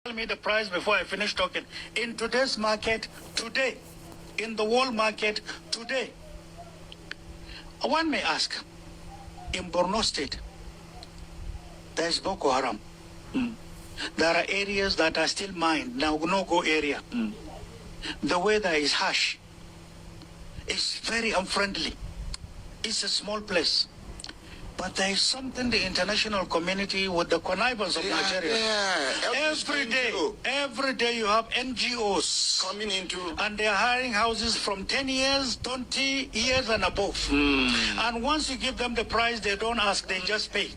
Tell me the price before I finish talking. In today's market, today, in the world market, today, one may ask, in Borno State, there is Boko Haram. There are areas that are still mined, now no-go area. The weather is harsh. It's very unfriendly. It's a small place. But there is something the international community with the connivance of Nigeria. Every day you have NGOs coming into, and they are hiring houses from 10 years, 20 years and above. And once you give them the price, they don't ask, they just pay.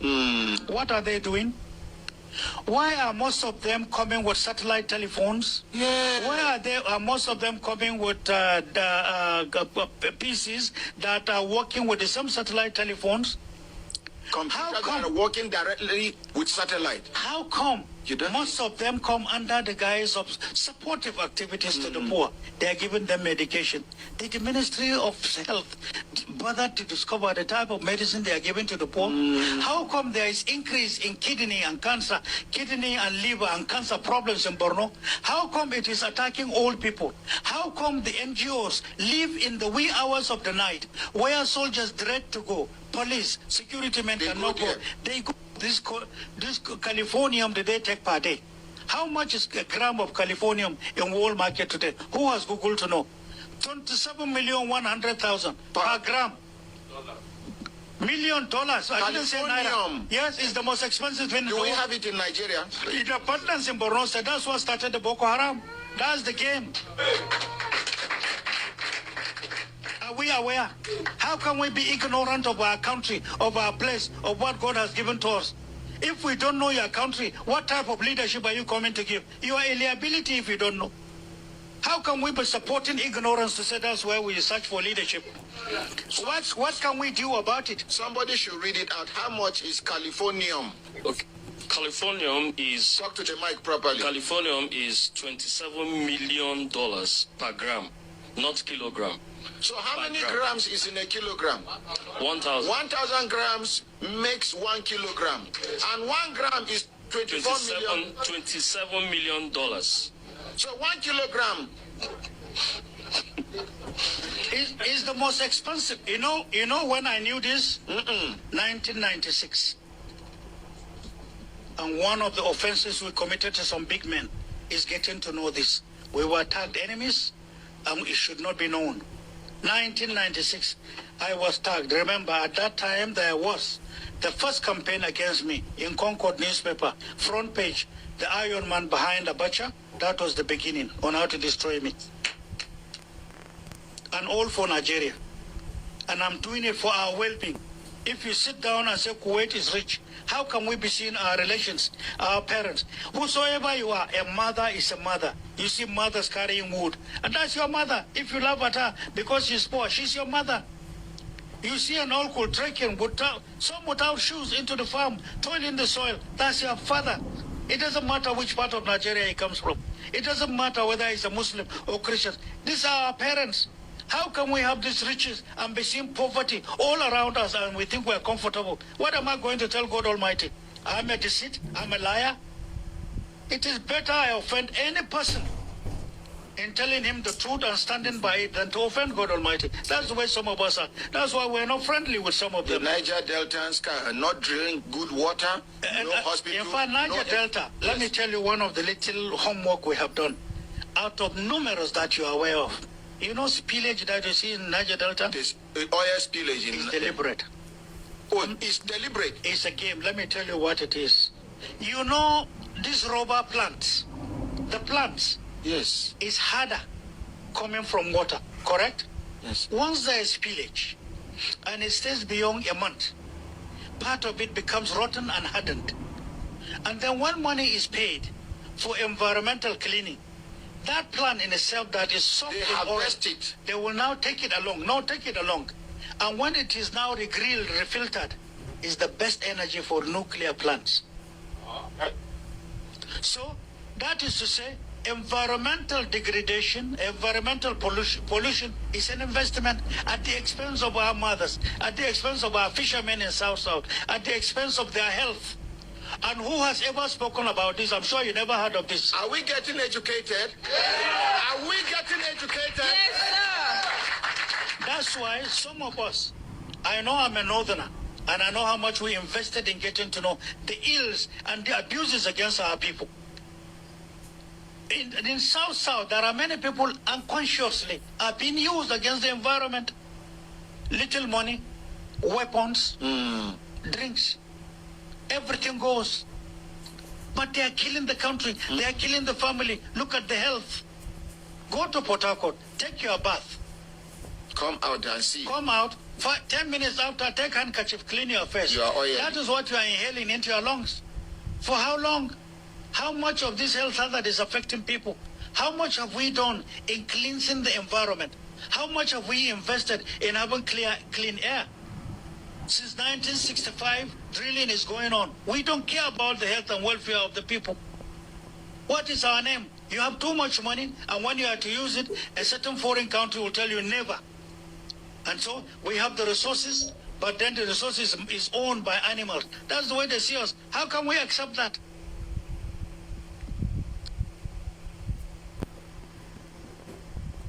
What are they doing? Why are most of them coming with satellite telephones? Why are most of them coming with PCs that are working with the same satellite telephones? Computers that are working directly with satellite. How come most of them come under the guise of supportive activities to the poor? They are giving them medication. Did the Ministry of Health bother to discover the type of medicine they are giving to the poor? How come there is increase in kidney and cancer, kidney and liver and cancer problems in Borno? How come it is attacking old people? How come the NGOs live in the wee hours of the night where soldiers dread to go? Police, security men cannot go. They go. This californium that they take per day. How much is a gram of californium in world market today? Who has Google to know? 27,100,000 per gram. $1 million. I didn't say naira. Yes, it's the most expensive thing in the world. Do we have it in Nigeria? The abundance in Borno State, that's what started the Boko Haram. That's the game. Are we aware? How can we be ignorant of our country, of our place, of what God has given to us? If we don't know your country, what type of leadership are you coming to give? You are a liability if you don't know. How can we be supporting ignorance to say that's where we search for leadership? What can we do about it? Somebody should read it out. How much is californium? Okay. Californium is... Talk to the mic properly. Californium is $27 million per gram, not kilogram. So how many grams is in a kilogram? 1,000. 1,000 grams makes 1 kilogram. And 1 gram is 27 million dollars. So 1 kilogram is the most expensive. You know when I knew this? 1996. And one of the offenses we committed to some big men is getting to know this. We were tagged enemies, and it should not be known. 1996, I was tagged. Remember, at that time, there was the first campaign against me in Concord newspaper, front page, the Iron Man behind Abacha. That was the beginning on how to destroy me. And all for Nigeria. And I'm doing it for our well-being. If you sit down and say Kuwait is rich, how can we be seeing our relations, our parents? Whosoever you are, a mother is a mother. You see mothers carrying wood, and that's your mother. If you laugh at her because she's poor, she's your mother. You see an uncle trekking, some without shoes into the farm, toiling the soil, that's your father. It doesn't matter which part of Nigeria he comes from. It doesn't matter whether he's a Muslim or Christian. These are our parents. How can we have these riches and be seeing poverty all around us and we think we're comfortable? What am I going to tell God Almighty? I'm a deceit, I'm a liar. It is better I offend any person in telling him the truth and standing by it than to offend God Almighty. That's the way some of us are. That's why we're not friendly with some of them. The Niger Deltans are not drinking good water, no hospital. In fact, Niger Delta, let me tell you one of the little homework we have done. Out of numerous that you are aware of, you know spillage that you see in Niger Delta? This oil spillage is deliberate. Oh, it's deliberate. It's a game. Let me tell you what it is. You know these rubber plants, the plants, yes, is harder coming from water, correct? Yes. Once there is spillage and it stays beyond a month, part of it becomes rotten and hardened. And then when money is paid for environmental cleaning, that plant in itself that is soft they in oil, it. They will now take it along. No, take it along. And when it is now regrilled, refiltered, is the best energy for nuclear plants. So that is to say, environmental degradation, environmental pollution is an investment at the expense of our mothers, at the expense of our fishermen in South, at the expense of their health. And who has ever spoken about this? I'm sure you never heard of this. Are we getting educated? Are we getting educated? Yes, sir. That's why some of us, I know I'm a northerner, and I know how much we invested in getting to know the ills and the abuses against our people. In South, there are many people unconsciously are being used against the environment. Little money, weapons, drinks, everything goes. But they are killing the country. They are killing the family. Look at the health. Go to Port Harcourt, take your bath. Come out and see. Come out, 10 minutes after, take handkerchief, clean your face. Your oil. That is what you are inhaling into your lungs. For how long? How much of this health hazard is affecting people? How much have we done in cleansing the environment? How much have we invested in having clean air? Since 1965, drilling is going on. We don't care about the health and welfare of the people. What is our name? You have too much money, and when you are to use it, a certain foreign country will tell you never. And so we have the resources, but then the resources is owned by animals. That's the way they see us. How can we accept that?